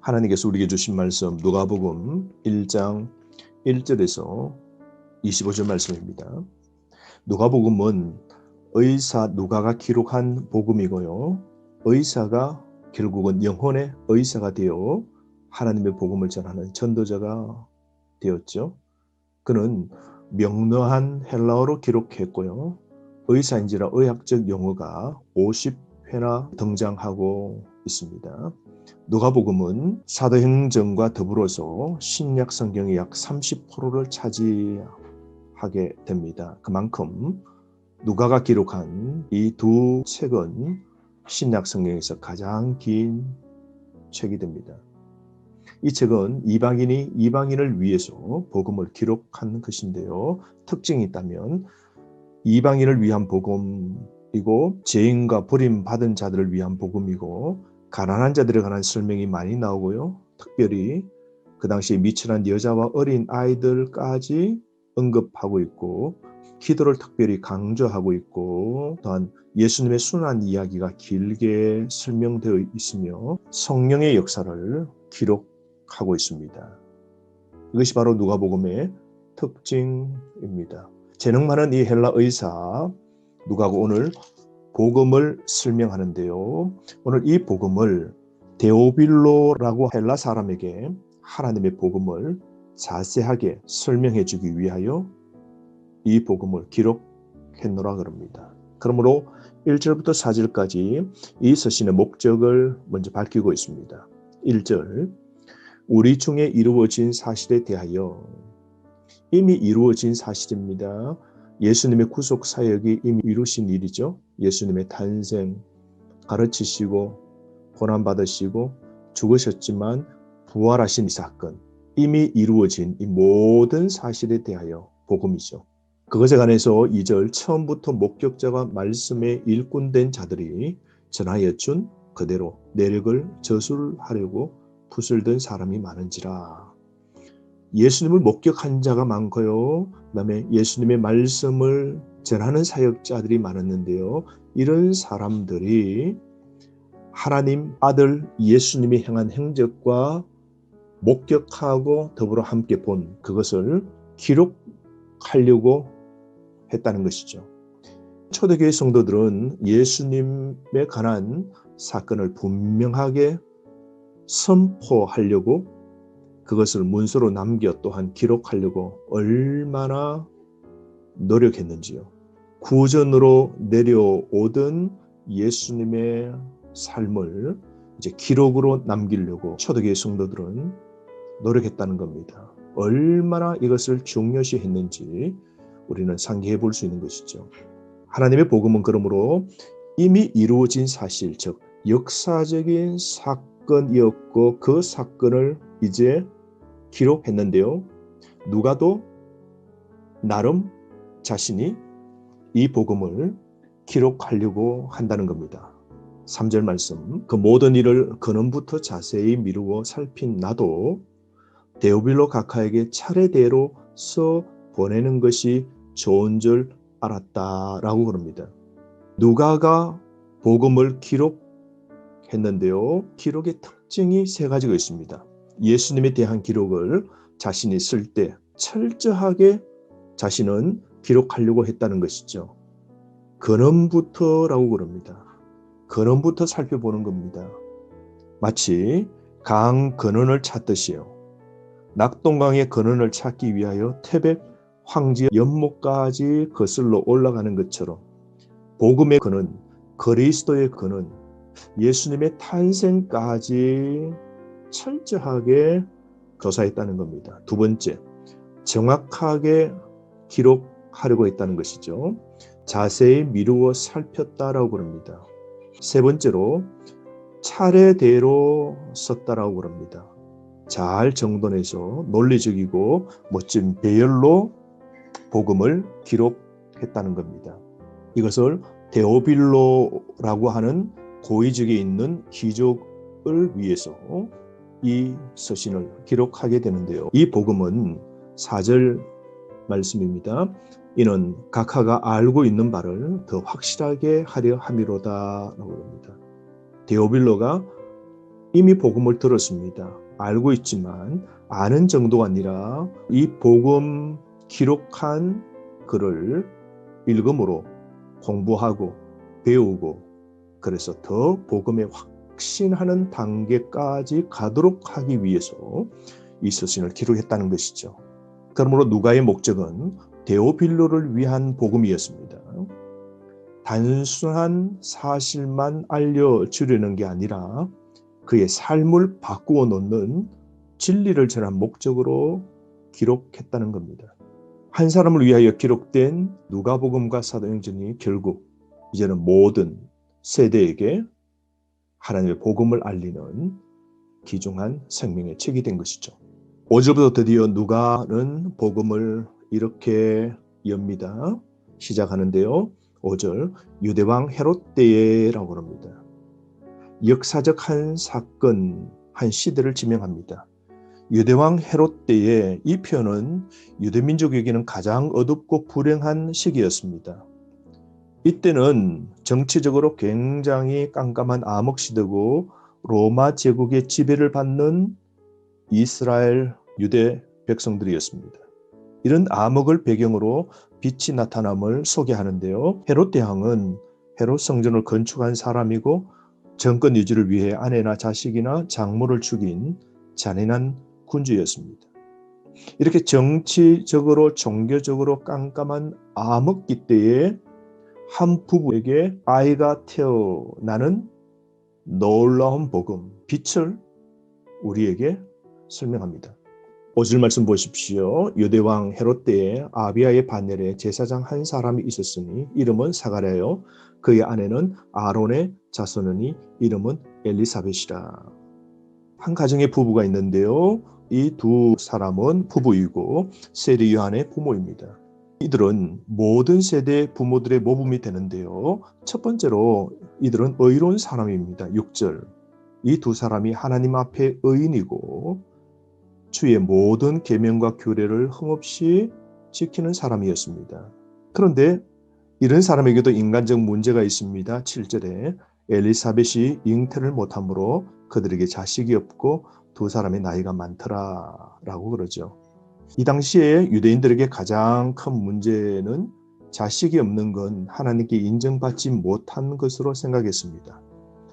하나님께서 우리에게 주신 말씀 누가복음 1장 1절에서 25절 말씀입니다. 누가복음은 의사 누가가 기록한 복음이고요. 의사가 결국은 영혼의 의사가 되어 하나님의 복음을 전하는 전도자가 되었죠. 그는 명료한 헬라어로 기록했고요. 의사인지라 의학적 용어가 50회나 등장하고 있습니다. 누가복음은 사도행전과 더불어서 신약 성경의 약 30%를 차지하게 됩니다. 그만큼 누가가 기록한 이 두 책은 신약 성경에서 가장 긴 책이 됩니다. 이 책은 이방인이 이방인을 위해서 복음을 기록한 것인데요. 특징이 있다면 이방인을 위한 복음이고 죄인과 버림받은 자들을 위한 복음이고 가난한 자들에 관한 설명이 많이 나오고요. 특별히 그 당시에 미천한 여자와 어린 아이들까지 언급하고 있고 기도를 특별히 강조하고 있고 또한 예수님의 순환 이야기가 길게 설명되어 있으며 성령의 역사를 기록하고 있습니다. 이것이 바로 누가복음의 특징입니다. 재능 많은 이 헬라 의사 누가가 오늘 복음을 설명하는데요. 오늘 이 복음을 데오빌로라고 헬라 사람에게 하나님의 복음을 자세하게 설명해 주기 위하여 이 복음을 기록했노라 그럽니다. 그러므로 1절부터 4절까지 이 서신의 목적을 먼저 밝히고 있습니다. 1절, 우리 중에 이루어진 사실에 대하여. 이미 이루어진 사실입니다. 예수님의 구속 사역이 이미 이루신 일이죠. 예수님의 탄생, 가르치시고 고난받으시고 죽으셨지만 부활하신 이 사건, 이미 이루어진 이 모든 사실에 대하여 복음이죠. 그것에 관해서 2절 처음부터 목격자가 말씀에 일꾼된 자들이 전하여 준 그대로 내력을 저술하려고 붓을 든 사람이 많은지라. 예수님을 목격한 자가 많고요. 그다음에 예수님의 말씀을 전하는 사역자들이 많았는데요. 이런 사람들이 하나님 아들 예수님이 행한 행적과 목격하고 더불어 함께 본 그것을 기록하려고 했다는 것이죠. 초대교회 성도들은 예수님에 관한 사건을 분명하게 선포하려고 그것을 문서로 남겨 또한 기록하려고 얼마나 노력했는지요. 구전으로 내려오던 예수님의 삶을 이제 기록으로 남기려고 초대교회 성도들은 노력했다는 겁니다. 얼마나 이것을 중요시했는지 우리는 상기해 볼 수 있는 것이죠. 하나님의 복음은 그러므로 이미 이루어진 사실, 즉 역사적인 사건이었고 그 사건을 이제 기록했는데요. 누가도 나름 자신이 이 복음을 기록하려고 한다는 겁니다. 3절 말씀, 그 모든 일을 근원부터 자세히 미루어 살핀 나도 데오빌로 각하에게 차례대로 써 보내는 것이 좋은 줄 알았다라고 그럽니다. 누가가 복음을 기록했는데요. 기록의 특징이 세 가지가 있습니다. 예수님에 대한 기록을 자신이 쓸 때 철저하게 자신은 기록하려고 했다는 것이죠. 근원부터라고 그럽니다. 근원부터 살펴보는 겁니다. 마치 강 근원을 찾듯이요. 낙동강의 근원을 찾기 위하여 태백 황지의 연못까지 거슬러 올라가는 것처럼 복음의 근원, 그리스도의 근원, 예수님의 탄생까지 철저하게 조사했다는 겁니다. 두 번째, 정확하게 기록하려고 했다는 것이죠. 자세히 미루어 살폈다라고 그럽니다. 세 번째로 차례대로 썼다라고 그럽니다. 잘 정돈해서 논리적이고 멋진 배열로 복음을 기록했다는 겁니다. 이것을 데오빌로라고 하는 고위직에 있는 귀족을 위해서 이 서신을 기록하게 되는데요. 이 복음은 4절 말씀입니다. 이는 각하가 알고 있는 바를 더 확실하게 하려 함이로다 라고 합니다. 데오빌로가 이미 복음을 들었습니다. 알고 있지만 아는 정도가 아니라 이 복음 기록한 글을 읽음으로 공부하고 배우고 그래서 더 복음에 확신하는 단계까지 가도록 하기 위해서 이 서신을 기록했다는 것이죠. 그러므로 누가의 목적은 데오빌로를 위한 복음이었습니다. 단순한 사실만 알려주려는 게 아니라 그의 삶을 바꾸어 놓는 진리를 전한 목적으로 기록했다는 겁니다. 한 사람을 위하여 기록된 누가복음과 사도행전이 결국 이제는 모든 세대에게 하나님의 복음을 알리는 귀중한 생명의 책이 된 것이죠. 5절부터 드디어 누가는 복음을 이렇게 엽니다. 시작하는데요. 5절 유대왕 헤롯 때에라고 합니다. 역사적 한 사건, 한 시대를 지명합니다. 유대왕 헤롯 때에 이 표현은 유대민족에게는 가장 어둡고 불행한 시기였습니다. 이때는 정치적으로 굉장히 깜깜한 암흑시대고 로마 제국의 지배를 받는 이스라엘 유대 백성들이었습니다. 이런 암흑을 배경으로 빛이 나타남을 소개하는데요. 헤롯 대왕은 헤롯 성전을 건축한 사람이고 정권 유지를 위해 아내나 자식이나 장모를 죽인 잔인한 군주였습니다. 이렇게 정치적으로 종교적으로 깜깜한 암흑기 때에 한 부부에게 아이가 태어나는 놀라운 복음, 빛을 우리에게 설명합니다. 5절 말씀 보십시오. 유대왕 헤롯 때에 아비야의 반열에 제사장 한 사람이 있었으니 이름은 사가랴요 그의 아내는 아론의 자손이니 이름은 엘리사벳이라. 한 가정의 부부가 있는데요. 이 두 사람은 부부이고 세리 요한의 부모입니다. 이들은 모든 세대 부모들의 모범이 되는데요. 첫 번째로 이들은 의로운 사람입니다. 6절 이 두 사람이 하나님 앞에 의인이고 주의 모든 계명과 규례를 흠없이 지키는 사람이었습니다. 그런데 이런 사람에게도 인간적 문제가 있습니다. 7절에 엘리사벳이 잉태를 못하므로 그들에게 자식이 없고 두 사람의 나이가 많더라라고 그러죠. 이 당시에 유대인들에게 가장 큰 문제는 자식이 없는 건 하나님께 인정받지 못한 것으로 생각했습니다.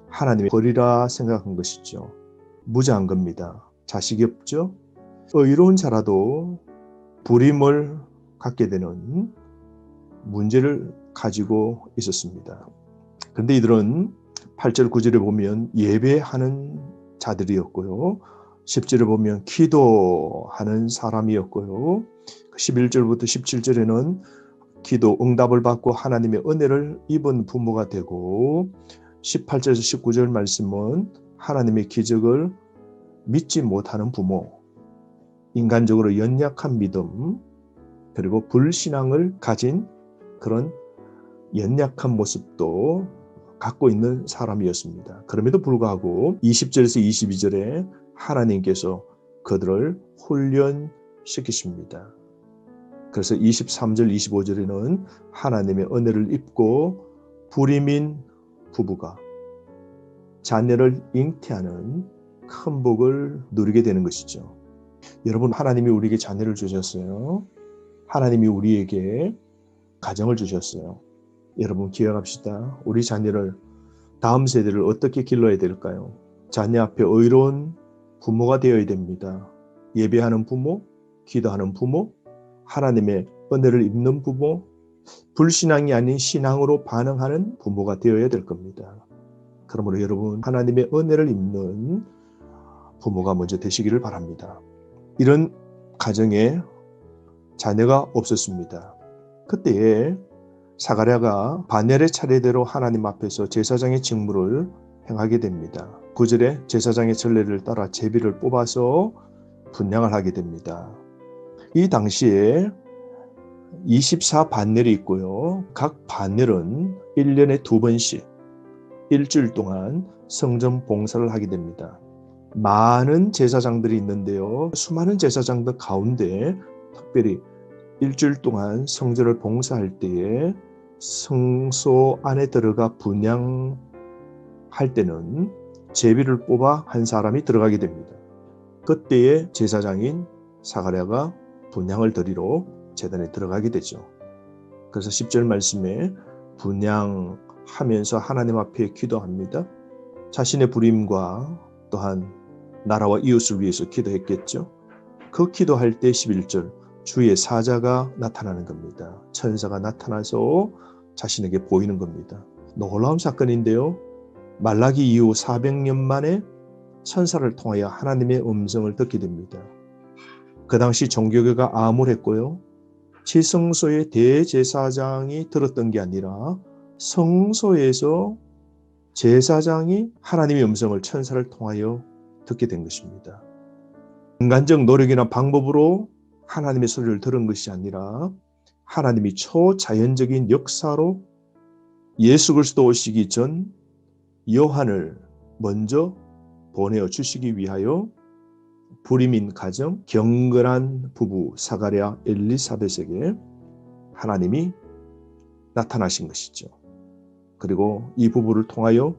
하나님의 벌이라 생각한 것이죠. 무자한 겁니다. 자식이 없죠. 의로운 자라도 불임을 갖게 되는 문제를 가지고 있었습니다. 그런데 이들은 8절 9절에 보면 예배하는 자들이었고요. 10절에 보면 기도하는 사람이었고요. 11절부터 17절에는 기도 응답을 받고 하나님의 은혜를 입은 부모가 되고 18절에서 19절 말씀은 하나님의 기적을 믿지 못하는 부모, 인간적으로 연약한 믿음, 그리고 불신앙을 가진 그런 연약한 모습도 갖고 있는 사람이었습니다. 그럼에도 불구하고 20절에서 22절에 하나님께서 그들을 훈련시키십니다. 그래서 23절, 25절에는 하나님의 은혜를 입고 불임인 부부가 자녀를 잉태하는 큰 복을 누리게 되는 것이죠. 여러분, 하나님이 우리에게 자녀를 주셨어요. 하나님이 우리에게 가정을 주셨어요. 여러분 기억합시다. 우리 자녀를 다음 세대를 어떻게 길러야 될까요? 자녀 앞에 의로운 부모가 되어야 됩니다. 예배하는 부모, 기도하는 부모, 하나님의 은혜를 입는 부모, 불신앙이 아닌 신앙으로 반응하는 부모가 되어야 될 겁니다. 그러므로 여러분 하나님의 은혜를 입는 부모가 먼저 되시기를 바랍니다. 이런 가정에 자녀가 없었습니다. 그때에 사가랴가 반열의 차례대로 하나님 앞에서 제사장의 직무를 행하게 됩니다. 9절에 제사장의 전례를 따라 제비를 뽑아서 분향을 하게 됩니다. 이 당시에 24반열이 있고요. 각 반열은 1년에 2번씩 일주일 동안 성전 봉사를 하게 됩니다. 많은 제사장들이 있는데요. 수많은 제사장들 가운데 특별히 일주일 동안 성전을 봉사할 때에 성소 안에 들어가 분향할 때는 제비를 뽑아 한 사람이 들어가게 됩니다. 그때에 제사장인 사가랴가 분향을 드리러 제단에 들어가게 되죠. 그래서 10절 말씀에 분향하면서 하나님 앞에 기도합니다. 자신의 부림과 또한 나라와 이웃을 위해서 기도했겠죠. 그 기도할 때 11절 주의 사자가 나타나는 겁니다. 천사가 나타나서 자신에게 보이는 겁니다. 놀라운 사건인데요. 말라기 이후 400년 만에 천사를 통하여 하나님의 음성을 듣게 됩니다. 그 당시 종교계가 암울했고요. 지성소의 대제사장이 들었던 게 아니라 성소에서 제사장이 하나님의 음성을 천사를 통하여 듣게 된 것입니다. 인간적 노력이나 방법으로 하나님의 소리를 들은 것이 아니라 하나님이 초자연적인 역사로 예수 그리스도 오시기 전 요한을 먼저 보내어 주시기 위하여 불임인 가정 경건한 부부 사가랴 엘리사벳에게 하나님이 나타나신 것이죠. 그리고 이 부부를 통하여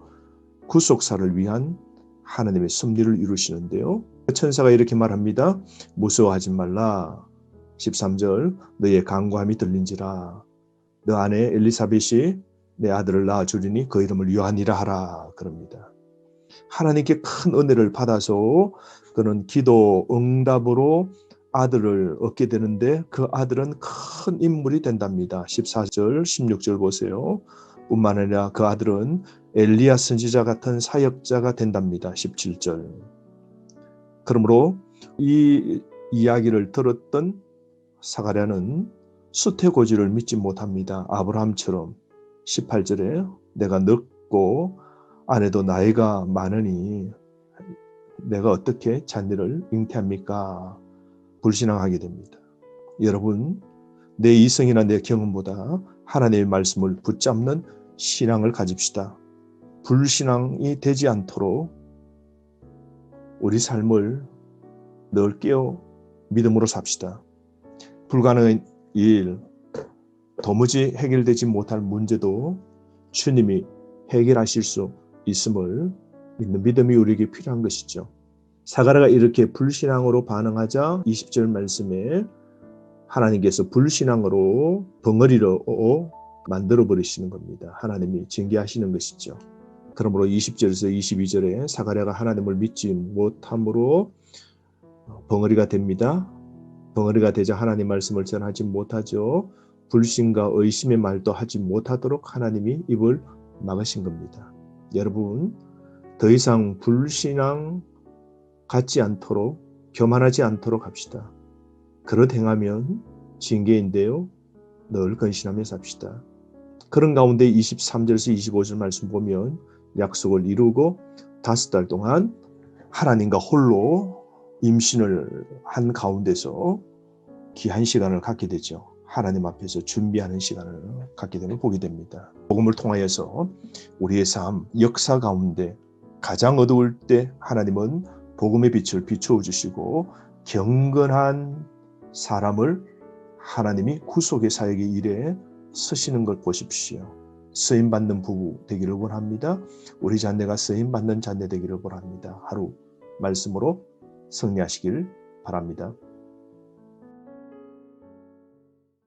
구속사를 위한 하나님의 섭리를 이루시는데요. 천사가 이렇게 말합니다. 무서워하지 말라. 13절 너의 간구함이 들린지라. 너 아내 엘리사벳이 내 아들을 낳아주리니 그 이름을 요한이라 하라. 그럽니다. 하나님께 큰 은혜를 받아서 그는 기도 응답으로 아들을 얻게 되는데 그 아들은 큰 인물이 된답니다. 14절 16절 보세요. 뿐만 아니라 그 아들은 엘리야 선지자 같은 사역자가 된답니다. 17절. 그러므로 이 이야기를 들었던 사가랴는 수태고지를 믿지 못합니다. 아브라함처럼 18절에 내가 늙고 아내도 나이가 많으니 내가 어떻게 잔니를 잉태합니까? 불신앙하게 됩니다. 여러분, 내 이성이나 내 경험보다 하나님의 말씀을 붙잡는 신앙을 가집시다. 불신앙이 되지 않도록 우리 삶을 늘 깨어 믿음으로 삽시다. 불가능한 일, 도무지 해결되지 못할 문제도 주님이 해결하실 수 있음을 믿는 믿음이 우리에게 필요한 것이죠. 사가랴가 이렇게 불신앙으로 반응하자 20절 말씀에 하나님께서 불신앙으로 벙어리로 만들어 버리시는 겁니다. 하나님이 징계하시는 것이죠. 그러므로 20절에서 22절에 사가랴가 하나님을 믿지 못함으로 벙어리가 됩니다. 벙어리가 되자 하나님 말씀을 전하지 못하죠. 불신과 의심의 말도 하지 못하도록 하나님이 입을 막으신 겁니다. 여러분, 더 이상 불신앙 갖지 않도록 교만하지 않도록 합시다. 그릇 행하면 징계인데요. 늘 근신하며 삽시다. 그런 가운데 23절에서 25절 말씀 보면 약속을 이루고 5달 동안 하나님과 홀로 임신을 한 가운데서 귀한 시간을 갖게 되죠. 하나님 앞에서 준비하는 시간을 갖게 되는 걸 보게 됩니다. 복음을 통하여서 우리의 삶, 역사 가운데 가장 어두울 때 하나님은 복음의 빛을 비추어 주시고 경건한 사람을 하나님이 구속의 사역의 일에 쓰시는 걸 보십시오. 쓰임받는 부부 되기를 원합니다. 우리 자녀가 쓰임받는 자녀 되기를 원합니다. 하루 말씀으로 승리하시길 바랍니다.